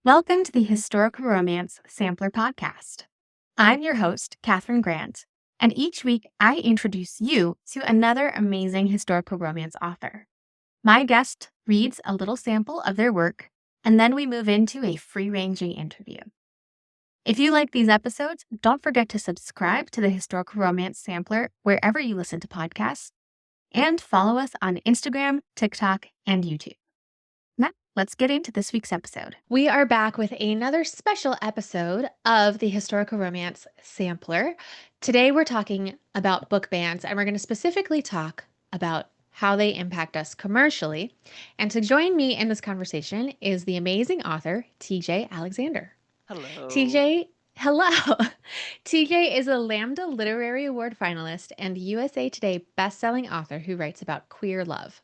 Welcome to the Historical Romance Sampler Podcast. I'm your host, Katherine Grant, and each week I introduce you to another amazing historical romance author. My guest reads a little sample of their work, and then we move into a free-ranging interview. If you like these episodes, don't forget to subscribe to the Historical Romance Sampler wherever you listen to podcasts, and follow us on Instagram, TikTok, and YouTube. Now, let's get into this week's episode. We are back with another special episode of the Historical Romance Sampler. Today we're talking about book bans, and we're going to specifically talk about how they impact us commercially. And to join me in this conversation is the amazing author, TJ Alexander. Hello. TJ, hello. TJ is a Lambda Literary Award finalist and USA Today bestselling author who writes about queer love.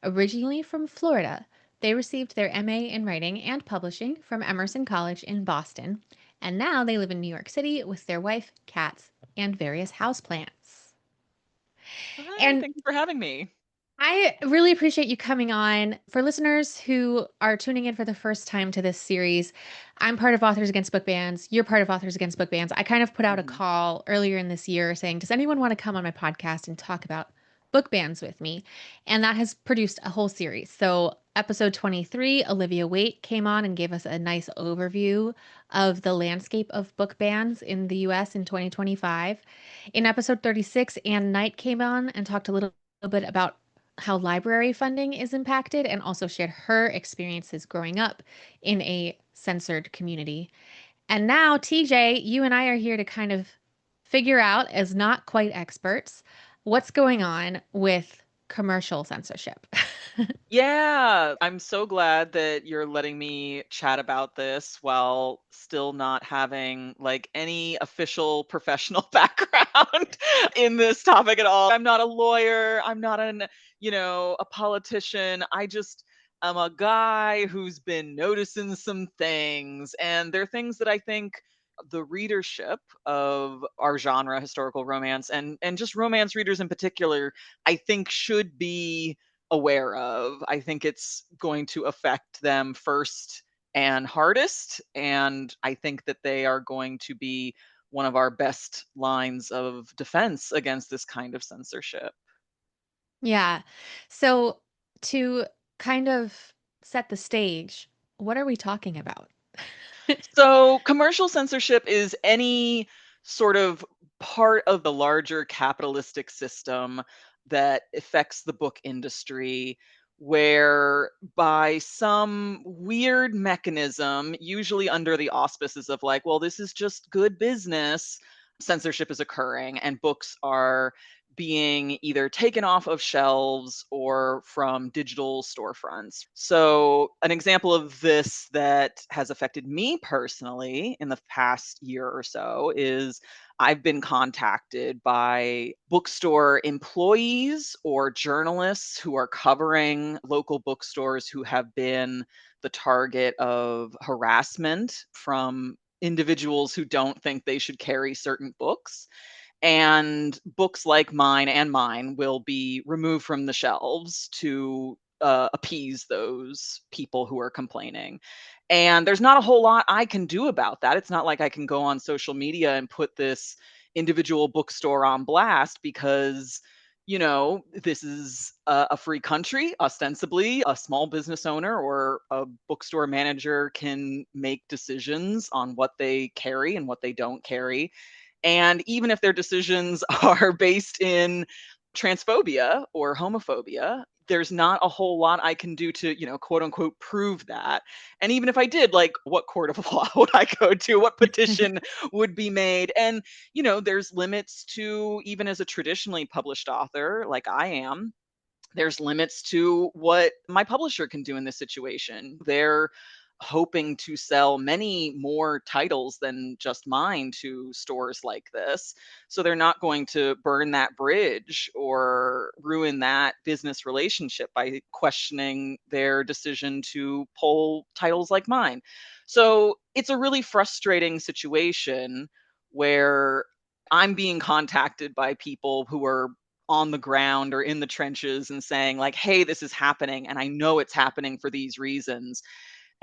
Originally from Florida, they received their MA in writing and publishing from Emerson College in Boston, and now they live in New York City with their wife, cats, and various houseplants. Hi, And thank you for having me. I really appreciate you coming on. For listeners who are tuning in for the first time to this series, I'm part of Authors Against Book Bans. You're part of Authors Against Book Bans. I kind of put out a Mhm. call earlier in this year saying, does anyone want to come on my podcast and talk about book bans with me? And that has produced a whole series. So, episode 23, Olivia Waite came on and gave us a nice overview of the landscape of book bans in the US in 2025. In episode 36, Anne Knight came on and talked a little bit about how library funding is impacted and also shared her experiences growing up in a censored community. And now, TJ, you and I are here to kind of figure out, as not quite experts, what's going on with commercial censorship. Yeah, I'm so glad that you're letting me chat about this while still not having like any official professional background in this topic at all. I'm not a lawyer, I'm not a politician. I just am a guy who's been noticing some things, and they're things that I think the readership of our genre, historical romance, and just romance readers in particular, I think should be aware of. I think it's going to affect them first and hardest. And I think that they are going to be one of our best lines of defense against this kind of censorship. Yeah. So, to kind of set the stage, what are we talking about? So, commercial censorship is any sort of part of the larger capitalistic system that affects the book industry, where by some weird mechanism, usually under the auspices of like, well, this is just good business, censorship is occurring and books are being either taken off of shelves or from digital storefronts. So, an example of this that has affected me personally in the past year or so is I've been contacted by bookstore employees or journalists who are covering local bookstores who have been the target of harassment from individuals who don't think they should carry certain books, and books like mine and mine will be removed from the shelves to appease those people who are complaining. And there's not a whole lot I can do about that. It's not like I can go on social media and put this individual bookstore on blast because, this is a free country. Ostensibly, a small business owner or a bookstore manager can make decisions on what they carry and what they don't carry. And even if their decisions are based in transphobia or homophobia, there's not a whole lot I can do to, quote unquote, prove that. And even if I did, like, what court of law would I go to? What petition would be made? And, there's limits to, even as a traditionally published author, like I am, there's limits to what my publisher can do in this situation. They're hoping to sell many more titles than just mine to stores like this. So they're not going to burn that bridge or ruin that business relationship by questioning their decision to pull titles like mine. So it's a really frustrating situation where I'm being contacted by people who are on the ground or in the trenches and saying like, hey, this is happening and I know it's happening for these reasons.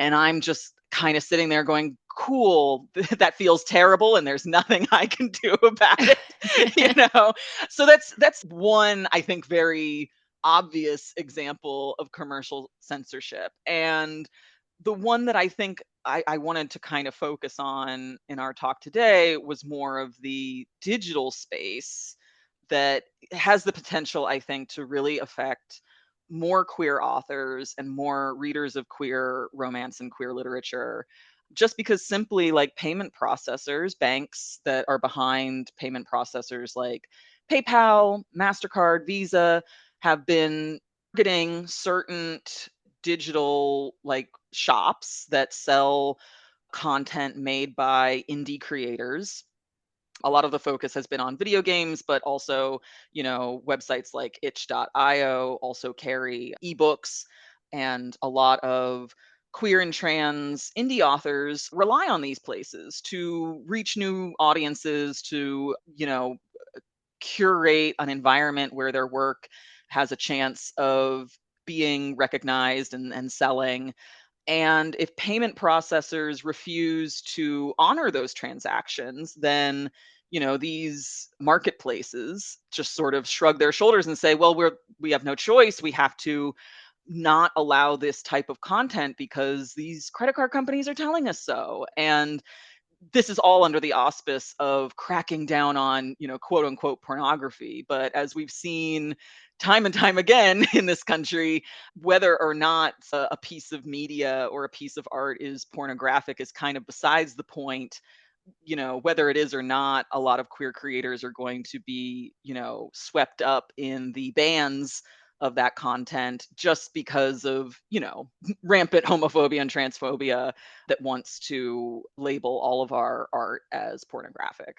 And I'm just kind of sitting there going, cool, that feels terrible and there's nothing I can do about it. So that's one, I think, very obvious example of commercial censorship. And the one that I think I wanted to kind of focus on in our talk today was more of the digital space that has the potential, I think, to really affect more queer authors and more readers of queer romance and queer literature. Just because simply like payment processors, banks that are behind payment processors like PayPal, MasterCard, Visa have been targeting certain digital like shops that sell content made by indie creators. A lot of the focus has been on video games, but also, websites like itch.io also carry ebooks, and a lot of queer and trans indie authors rely on these places to reach new audiences, to, curate an environment where their work has a chance of being recognized and selling. And if payment processors refuse to honor those transactions, then these marketplaces just sort of shrug their shoulders and say, well, we have no choice. We have to not allow this type of content because these credit card companies are telling us so. And this is all under the auspice of cracking down on, quote unquote pornography. But as we've seen time and time again in this country, whether or not a piece of media or a piece of art is pornographic is kind of besides the point. Whether it is or not, a lot of queer creators are going to be, swept up in the bans of that content just because of, rampant homophobia and transphobia that wants to label all of our art as pornographic.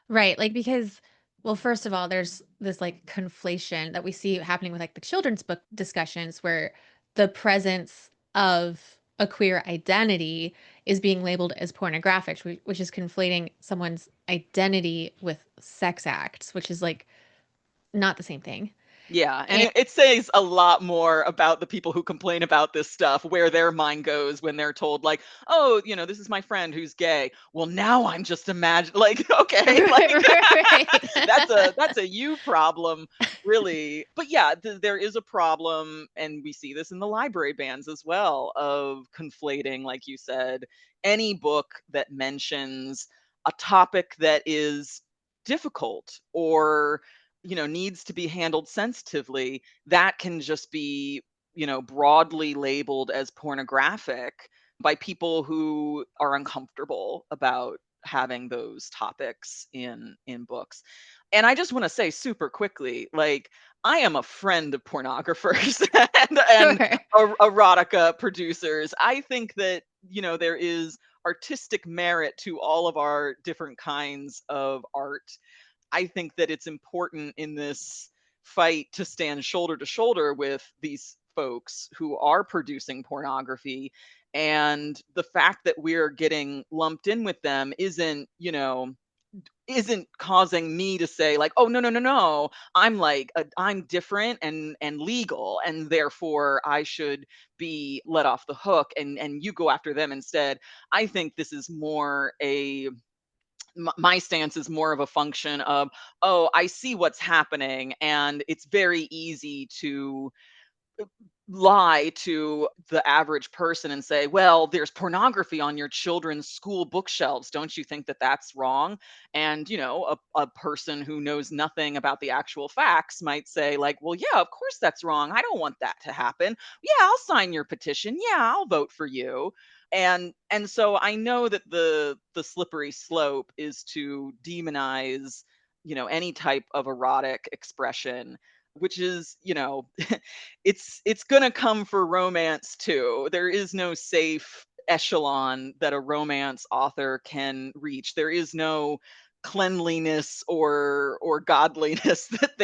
Right. Like, because, well, first of all, there's this like conflation that we see happening with like the children's book discussions where the presence of a queer identity is being labeled as pornographic, which is conflating someone's identity with sex acts, which is like not the same thing. Yeah, and And it says a lot more about the people who complain about this stuff, where their mind goes when they're told like, "Oh, this is my friend who's gay." Well, now I'm just imagine like, okay, like that's a you problem, really. But yeah, there is a problem, and we see this in the library bans as well, of conflating, like you said, any book that mentions a topic that is difficult or needs to be handled sensitively, that can just be, broadly labeled as pornographic by people who are uncomfortable about having those topics in books. And I just want to say super quickly, like, I am a friend of pornographers and sure. erotica producers. I think that, there is artistic merit to all of our different kinds of art. I think that it's important in this fight to stand shoulder to shoulder with these folks who are producing pornography. And the fact that we're getting lumped in with them isn't causing me to say like, oh, no, no, no, no, I'm like I'm different and legal, and therefore I should be let off the hook, and you go after them instead. I think this is more my stance is more of a function of, oh, I see what's happening, and it's very easy to lie to the average person and say, well, there's pornography on your children's school bookshelves. Don't you think that that's wrong? And, a person who knows nothing about the actual facts might say, like, well, yeah, of course that's wrong. I don't want that to happen. Yeah, I'll sign your petition. Yeah, I'll vote for you. And so I know that the slippery slope is to demonize, any type of erotic expression, which is, it's going to come for romance too. There is no safe echelon that a romance author can reach. There is no cleanliness or godliness that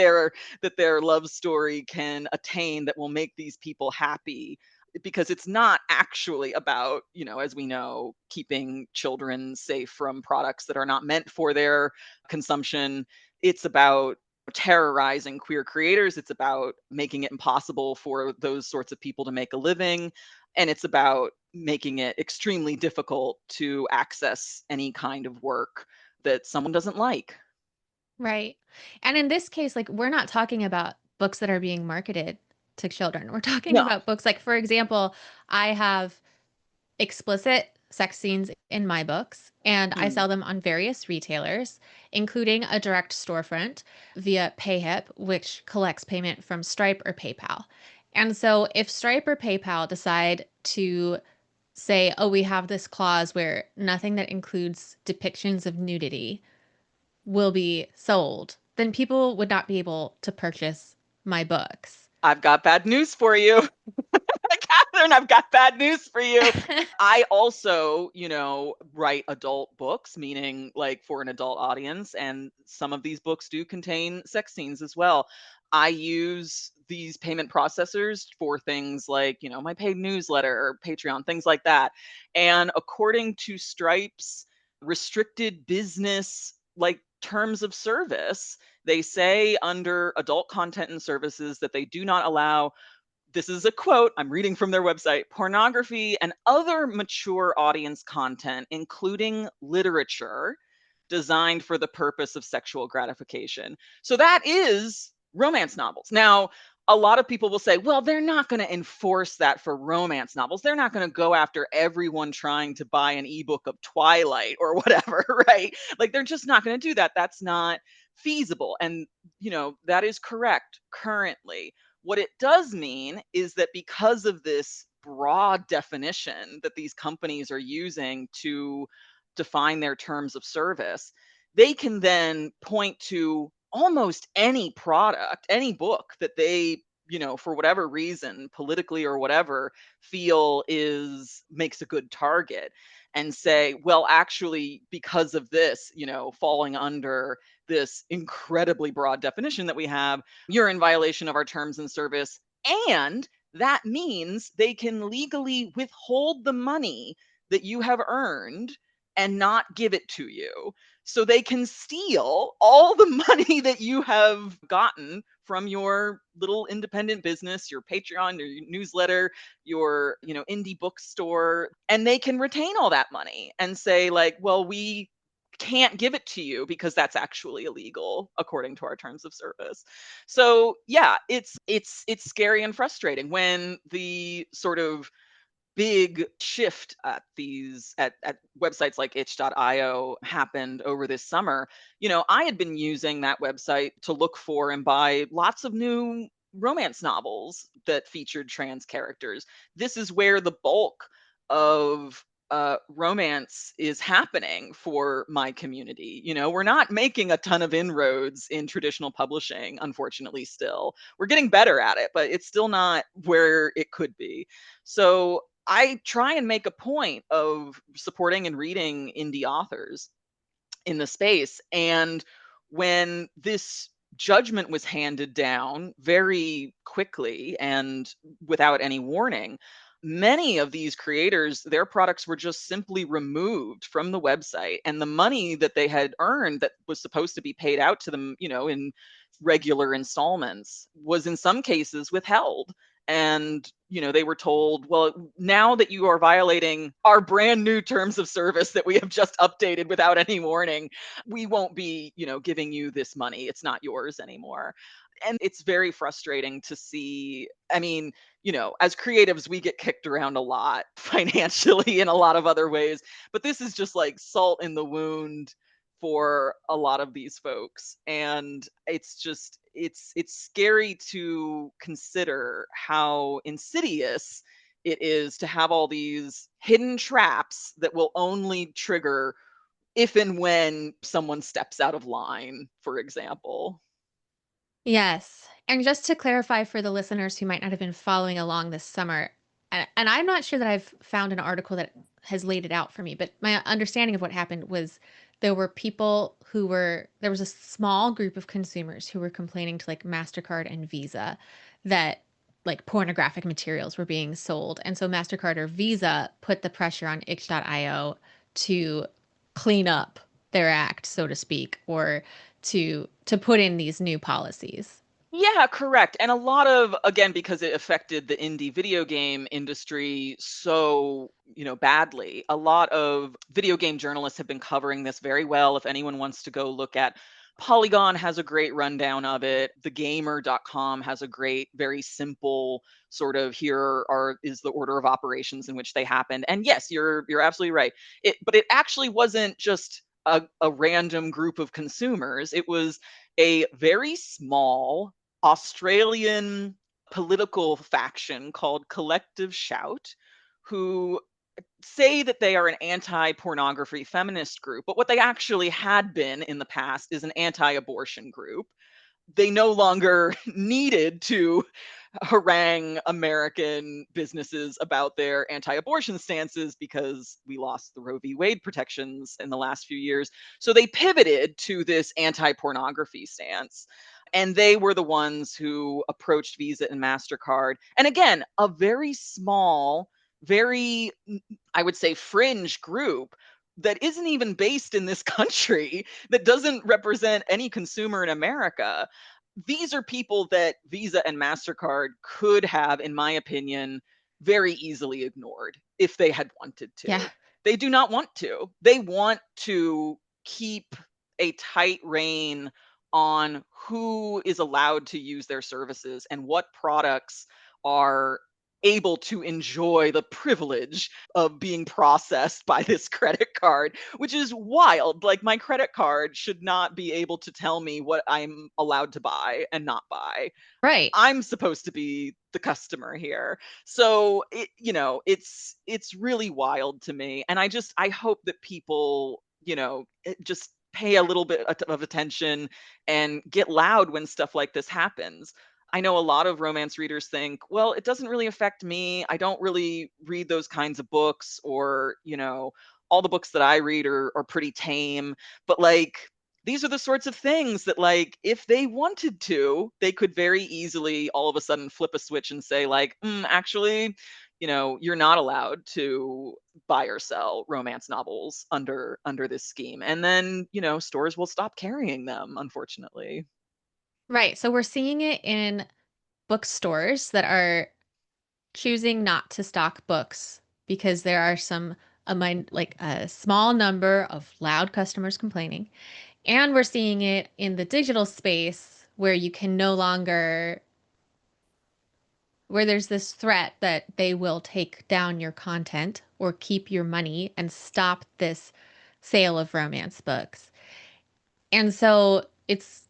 their love story can attain that will make these people happy, because it's not actually about, as we know, keeping children safe from products that are not meant for their consumption. It's about terrorizing queer creators. It's about making it impossible for those sorts of people to make a living. And it's about making it extremely difficult to access any kind of work that someone doesn't like. Right. And in this case, like, we're not talking about books that are being marketed to children. We're talking No. about books like, for example, I have explicit sex scenes in my books, and I Mm. sell them on various retailers, including a direct storefront via PayHip, which collects payment from Stripe or PayPal. And so if Stripe or PayPal decide to say, oh, we have this clause where nothing that includes depictions of nudity will be sold, then people would not be able to purchase my books. I've got bad news for you. Katherine, I've got bad news for you. I also, write adult books, meaning like for an adult audience, and some of these books do contain sex scenes as well. I use these payment processors for things like, my paid newsletter or Patreon, things like that. And according to Stripe's restricted business like terms of service, they say under adult content and services that they do not allow, this is a quote, I'm reading from their website, pornography and other mature audience content, including literature designed for the purpose of sexual gratification. So that is romance novels. Now, a lot of people will say, well, they're not going to enforce that for romance novels. They're not going to go after everyone trying to buy an ebook of Twilight or whatever, right? Like, they're just not going to do that. That's not feasible. And, that is correct currently. What it does mean is that because of this broad definition that these companies are using to define their terms of service, they can then point to almost any product, any book that they, for whatever reason, politically or whatever, feel makes a good target, and say, well, actually, because of this, falling under this incredibly broad definition that we have, you're in violation of our terms and service. And that means they can legally withhold the money that you have earned and not give it to you. So they can steal all the money that you have gotten from your little independent business, your Patreon, your newsletter, your, indie bookstore, and they can retain all that money and say like, well, we can't give it to you because that's actually illegal according to our terms of service. So yeah, it's scary and frustrating when the sort of big shift at websites like itch.io happened over this summer. I had been using that website to look for and buy lots of new romance novels that featured trans characters. This is where the bulk of romance is happening for my community. We're not making a ton of inroads in traditional publishing, unfortunately, still. We're getting better at it, but it's still not where it could be. So I try and make a point of supporting and reading indie authors in the space. And when this judgment was handed down very quickly and without any warning, many of these creators, their products were just simply removed from the website. And the money that they had earned that was supposed to be paid out to them, in regular installments, was in some cases withheld. And they were told, well, now that you are violating our brand new terms of service that we have just updated without any warning, we won't be giving you this money. It's not yours anymore. And it's very frustrating to see. I mean, as creatives, we get kicked around a lot financially in a lot of other ways, but this is just like salt in the wound for a lot of these folks. And it's scary to consider how insidious it is to have all these hidden traps that will only trigger if and when someone steps out of line, for example. Yes. And just to clarify for the listeners who might not have been following along this summer, and I'm not sure that I've found an article that has laid it out for me, but my understanding of what happened was there was a small group of consumers who were complaining to like MasterCard and Visa that like pornographic materials were being sold. And so MasterCard or Visa put the pressure on itch.io to clean up their act, so to speak, or to put in these new policies. Yeah, correct. And a lot of, again, because it affected the indie video game industry so, badly, a lot of video game journalists have been covering this very well. If anyone wants to go look at Polygon has a great rundown of it. Thegamer.com has a great, very simple sort of is the order of operations in which they happened. And yes, you're absolutely right. But it actually wasn't just a random group of consumers. It was a very small Australian political faction called Collective Shout, who say that they are an anti-pornography feminist group, but what they actually had been in the past is an anti-abortion group. They no longer needed to harangue American businesses about their anti-abortion stances because we lost the Roe v. Wade protections in the last few years. So they pivoted to this anti-pornography stance. And they were the ones who approached Visa and MasterCard. And again, a very small, very, I would say, fringe group that isn't even based in this country, that doesn't represent any consumer in America. These are people that Visa and MasterCard could have, in my opinion, very easily ignored if they had wanted Yeah. to. They do not want to. They want to keep a tight rein on who is allowed to use their services and what products are able to enjoy the privilege of being processed by this credit card, which is wild. Like, my credit card should not be able to tell me what I'm allowed to buy and not buy. Right. I'm supposed to be the customer here. So it's really wild to me. And I hope that people, just pay a little bit of attention and get loud when stuff like this happens. I know a lot of romance readers think, well, it doesn't really affect me. I don't really read those kinds of books, or, all the books that I read are pretty tame. But like, these are the sorts of things that, like, if they wanted to, they could very easily all of a sudden flip a switch and say, like, actually, you're not allowed to buy or sell romance novels under this scheme. And then, stores will stop carrying them, unfortunately. Right. So we're seeing it in bookstores that are choosing not to stock books because there are like a small number of loud customers complaining. And we're seeing it in the digital space where you can no longer, where there's this threat that they will take down your content or keep your money and stop this sale of romance books. And so it's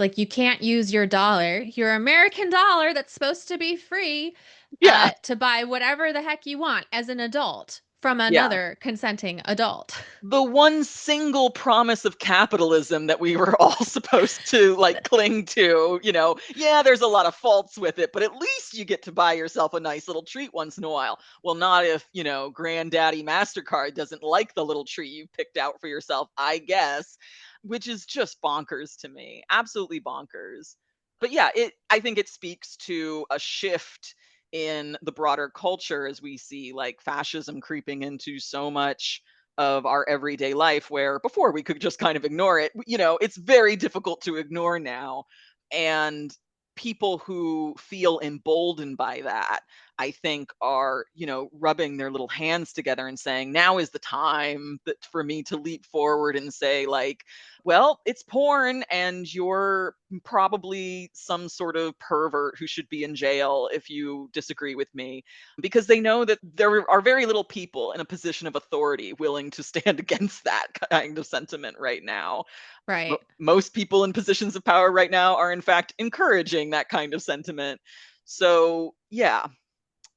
like you can't use your American dollar that's supposed to be free, Yeah. to buy whatever the heck you want as an adult from Yeah. another consenting adult. The one single promise of capitalism that we were all supposed to, like, cling to, yeah, there's a lot of faults with it, but at least you get to buy yourself a nice little treat once in a while. Well, not if, granddaddy MasterCard doesn't like the little treat you picked out for yourself, I guess, which is just bonkers to me. Absolutely bonkers. But yeah, I think it speaks to a shift in the broader culture as we see, like, fascism creeping into so much of our everyday life, where before we could just kind of ignore it. It's very difficult to ignore now. And people who feel emboldened by that, I think, are, rubbing their little hands together and saying, now is the time for me to leap forward and say, like, well, it's porn and you're probably some sort of pervert who should be in jail if you disagree with me, because they know that there are very little people in a position of authority willing to stand against that kind of sentiment right now. Right. Most people in positions of power right now are, in fact, encouraging that kind of sentiment. So, yeah.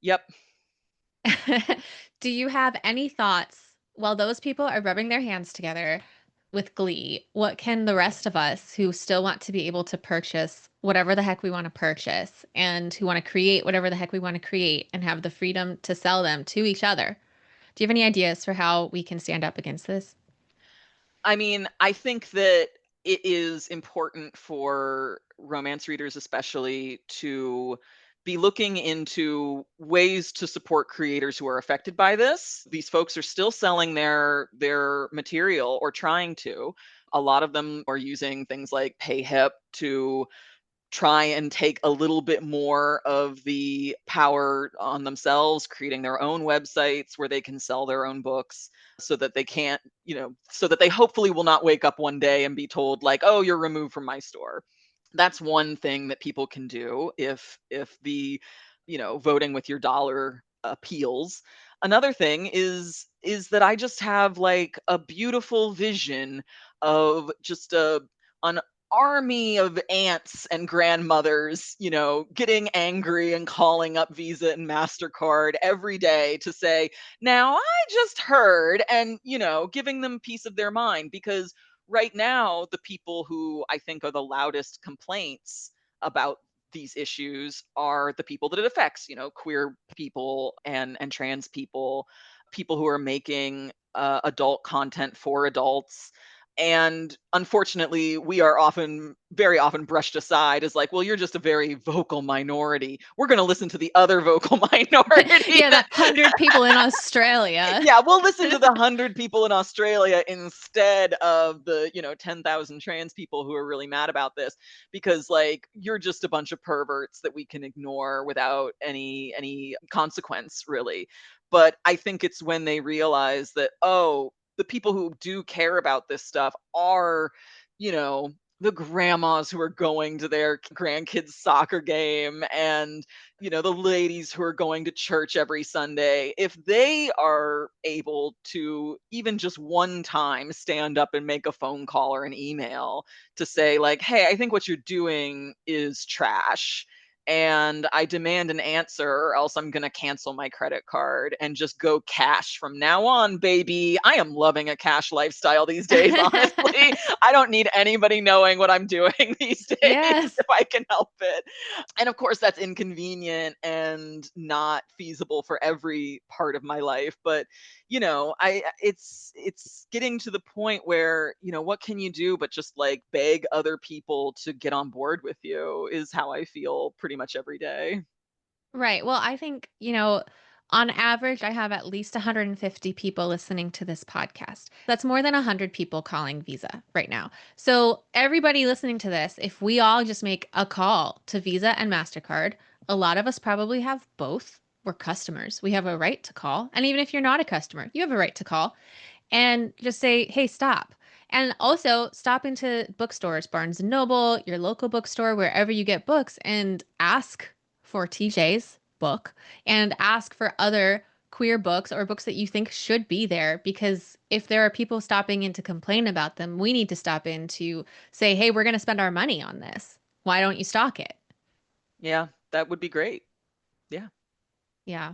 Yep. Do you have any thoughts while those people are rubbing their hands together with glee? What can the rest of us who still want to be able to purchase whatever the heck we want to purchase and who want to create whatever the heck we want to create and have the freedom to sell them to each other? Do you have any ideas for how we can stand up against this? I mean, I think that it is important for romance readers, especially, to be looking into ways to support creators who are affected by this. These folks are still selling their material, or trying to. A lot of them are using things like PayHip to try and take a little bit more of the power on themselves, creating their own websites where they can sell their own books so that they can't, so that they hopefully will not wake up one day and be told like, "Oh, you're removed from my store." That's one thing that people can do if the, voting with your dollar appeals. Another thing is that I just have like a beautiful vision of just an army of aunts and grandmothers, getting angry and calling up Visa and MasterCard every day to say, "Now I just heard," and, giving them peace of their mind. Because right now, the people who I think are the loudest complaints about these issues are the people that it affects, queer people and trans people, people who are making adult content for adults. And unfortunately, we are very often brushed aside as like, "Well, you're just a very vocal minority. We're going to listen to the other vocal minority." Yeah, that 100 people in Australia. Yeah, we'll listen to the 100 people in Australia instead of the, 10,000 trans people who are really mad about this, because like you're just a bunch of perverts that we can ignore without any consequence, really. But I think it's when they realize that, oh, the people who do care about this stuff are, you know, the grandmas who are going to their grandkids' soccer game, and the ladies who are going to church every Sunday. If they are able to even just one time stand up and make a phone call or an email to say like, "Hey, I think what you're doing is trash, and I demand an answer, or else I'm going to cancel my credit card and just go cash from now on, baby." I am loving a cash lifestyle these days, honestly. I don't need anybody knowing what I'm doing these days Yes. if I can help it. And of course, that's inconvenient and not feasible for every part of my life. But I it's getting to the point where, what can you do but just like beg other people to get on board with you, is how I feel pretty much every day. Right. Well, I think, on average, I have at least 150 people listening to this podcast. That's more than 100 people calling Visa right now. So, everybody listening to this, if we all just make a call to Visa and MasterCard, a lot of us probably have both. We're customers. We have a right to call. And even if you're not a customer, you have a right to call and just say, "Hey, stop." And also stop into bookstores, Barnes and Noble, your local bookstore, wherever you get books, and ask for TJ's book and ask for other queer books or books that you think should be there. Because if there are people stopping in to complain about them, we need to stop in to say, "Hey, we're going to spend our money on this. Why don't you stock it?" Yeah, that would be great. Yeah. Yeah.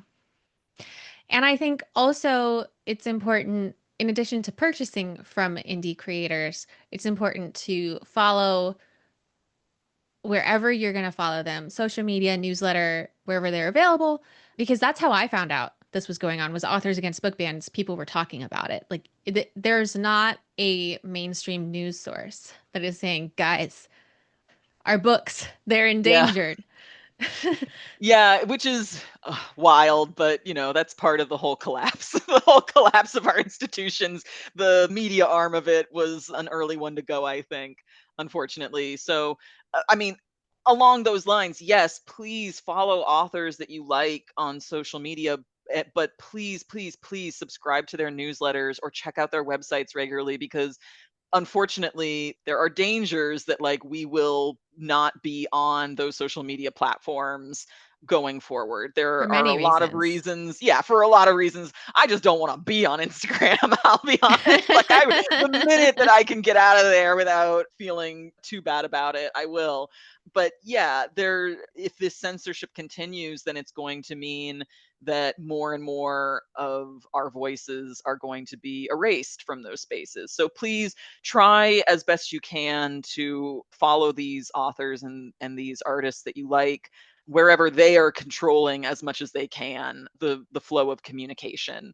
And I think also it's important, in addition to purchasing from indie creators, it's important to follow wherever you're going to follow them, social media, newsletter, wherever they're available, because that's how I found out this was going on, was Authors Against Book Bans. People were talking about it. Like there's not a mainstream news source that is saying, "Guys, our books, they're Yeah. endangered." Yeah, which is wild, but that's part of the whole collapse. The whole collapse of our institutions. The media arm of it was an early one to go, I think, unfortunately. So, I mean, along those lines, yes, please follow authors that you like on social media. But please, please, please subscribe to their newsletters or check out their websites regularly, because unfortunately there are dangers that like we will not be on those social media platforms going forward. For There are a many lot of reasons. reasons. Yeah, for a lot of reasons. I just don't want to be on Instagram. I'll be honest. Like the minute that I can get out of there without feeling too bad about it, I will. But yeah, if this censorship continues, then it's going to mean that more and more of our voices are going to be erased from those spaces. So please try as best you can to follow these authors and these artists that you like, wherever they are controlling as much as they can the flow of communication.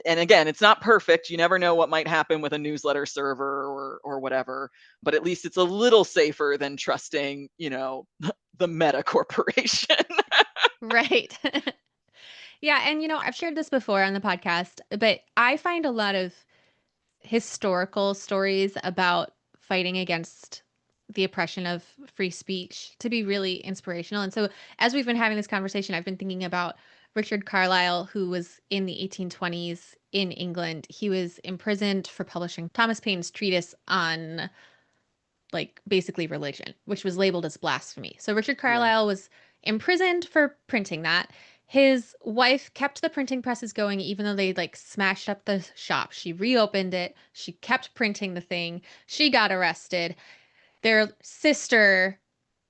And again, it's not perfect. You never know what might happen with a newsletter server or whatever, but at least it's a little safer than trusting, the Meta Corporation. Right. Yeah, and I've shared this before on the podcast, but I find a lot of historical stories about fighting against the oppression of free speech to be really inspirational. And so, as we've been having this conversation, I've been thinking about Richard Carlile, who was in the 1820s in England. He was imprisoned for publishing Thomas Paine's treatise on, like, basically religion, which was labeled as blasphemy. So Richard Yeah. Carlile was imprisoned for printing that. His wife kept the printing presses going even though they like smashed up the shop. She reopened it. She kept printing the thing. She got arrested. Their sister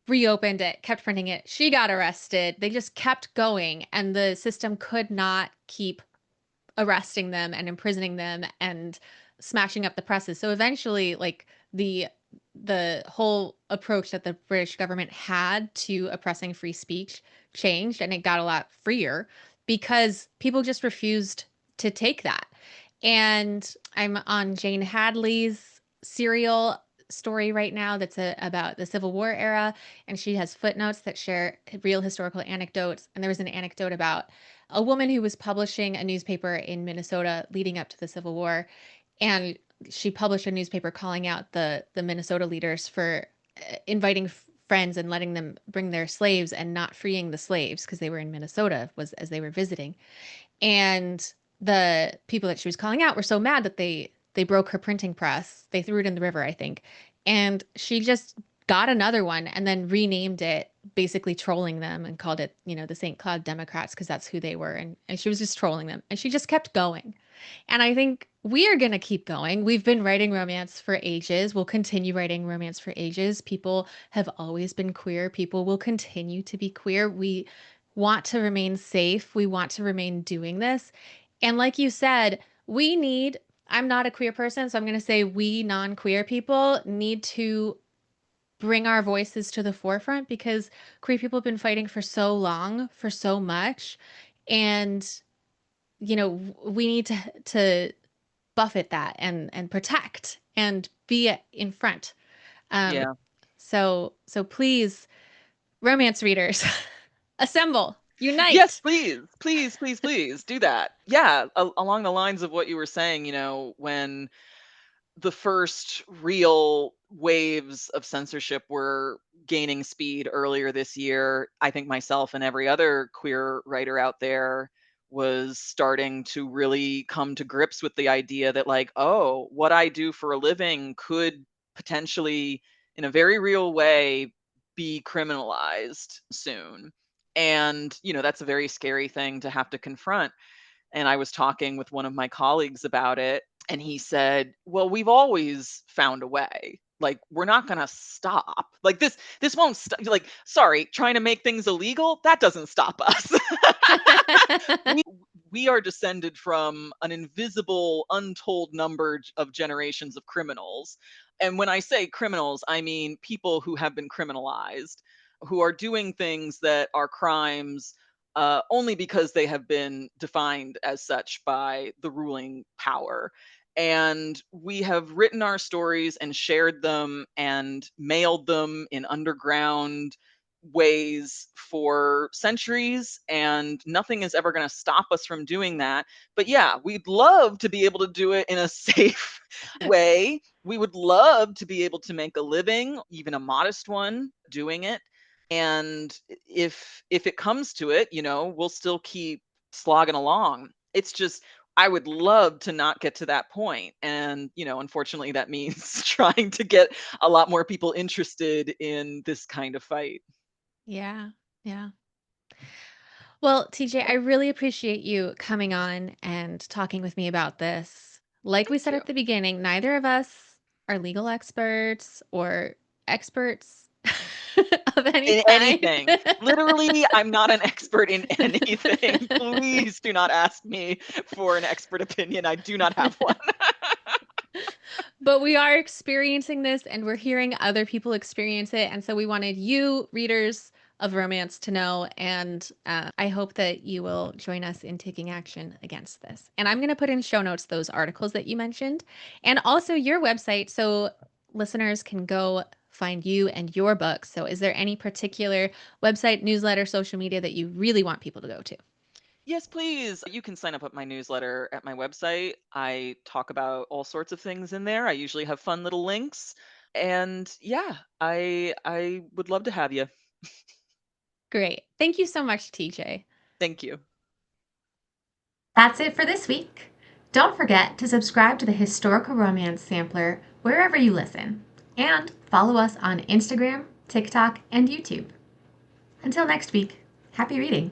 reopened it, kept printing it. She got arrested. They just kept going, and the system could not keep arresting them and imprisoning them and smashing up the presses. So eventually, like the whole approach that the British government had to oppressing free speech changed, and it got a lot freer because people just refused to take that. And I'm on Jane Hadley's serial story right now that's about the Civil War era, and she has footnotes that share real historical anecdotes. And there was an anecdote about a woman who was publishing a newspaper in Minnesota leading up to the Civil War, and she published a newspaper calling out the Minnesota leaders for inviting friends and letting them bring their slaves and not freeing the slaves because they were in Minnesota was as they were visiting. And the people that she was calling out were so mad that they broke her printing press. They threw it in the river, I think. And she just got another one and then renamed it, basically trolling them, and called it, the St. Cloud Democrats because that's who they were. And she was just trolling them. And she just kept going. And I think we are going to keep going. We've been writing romance for ages. We'll continue writing romance for ages. People have always been queer. People will continue to be queer. We want to remain safe. We want to remain doing this. And like you said, I'm not a queer person, so I'm going to say we non queer people need to bring our voices to the forefront because queer people have been fighting for so long, for so much. And, we need to buffet that and protect and be in front. Um, Yeah. so please, romance readers, assemble, Yes, unite. please. Please, please, please do that. Yeah, along the lines of what you were saying, when the first real waves of censorship were gaining speed earlier this year, I think myself and every other queer writer out there was starting to really come to grips with the idea that, like, oh, what I do for a living could potentially, in a very real way, be criminalized soon. And, that's a very scary thing to have to confront. And I was talking with one of my colleagues about it, and he said, "Well, we've always found a way. Like, we're not going to stop. Like, this won't stop. Like, sorry, trying to make things illegal, that doesn't stop us." we we are descended from an invisible, untold number of generations of criminals. And when I say criminals, I mean people who have been criminalized, who are doing things that are crimes only because they have been defined as such by the ruling power. And we have written our stories and shared them and mailed them in underground ways for centuries, and nothing is ever going to stop us from doing that. But yeah, we'd love to be able to do it in a safe way. We would love to be able to make a living, even a modest one, doing it. And if it comes to it, we'll still keep slogging along. It's just, I would love to not get to that point. And, unfortunately, that means trying to get a lot more people interested in this kind of fight. Yeah. Yeah. Well, TJ, I really appreciate you coming on and talking with me about this. Like we Thank said you. at the beginning, neither of us are legal experts or experts of any In kind. anything. Literally, I'm not an expert in anything. Please do not ask me for an expert opinion. I do not have one. But we are experiencing this and we're hearing other people experience it. And so we wanted you, readers of romance, to know. And I hope that you will join us in taking action against this. And I'm going to put in show notes those articles that you mentioned and also your website so listeners can go find you and your books. So is there any particular website, newsletter, social media that you really want people to go to? Yes, please. You can sign up at my newsletter at my website. I talk about all sorts of things in there. I usually have fun little links. And yeah, I would love to have you. Great. Thank you so much, TJ. Thank you. That's it for this week. Don't forget to subscribe to the Historical Romance Sampler wherever you listen, and follow us on Instagram, TikTok, and YouTube. Until next week, happy reading!